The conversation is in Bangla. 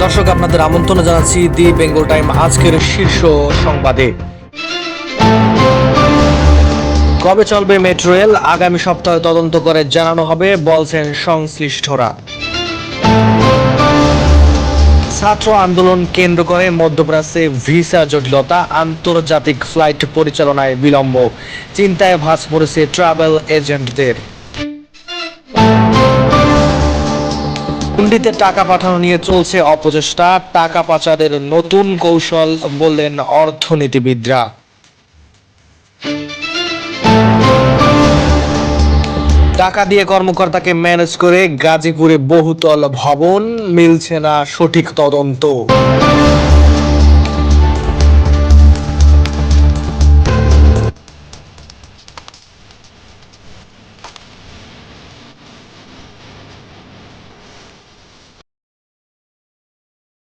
দর্শক, আপনাদের আমন্ত্রণ জানাচ্ছি দি বেঙ্গল টাইম আজকের শীর্ষ সংবাদে। কবে চলবে মেট্রো রেল? আগামী সপ্তাহে তদন্ত করে জানানো হবে বলছেন সংশ্লিষ্টরা। ছাত্র আন্দোলন কেন্দ্র করে মধ্যপ্রাচ্যে ভিসা জটিলতা, আন্তর্জাতিক ফ্লাইট পরিচালনায় বিলম্ব, চিন্তায় ভাঁজ পড়েছে ট্রাভেল এজেন্টদের। হুন্ডিতে টাকা পাঠানো নিয়ে চলছে অপচেষ্টা, টাকা পাচারের নতুন কৌশল বললেন অর্থনীতিবিদরা। টাকা দিয়ে কর্মকর্তাকে ম্যানেজ করে গাজীপুরে বহুতল ভবন, মিলছে না সঠিক তদন্ত।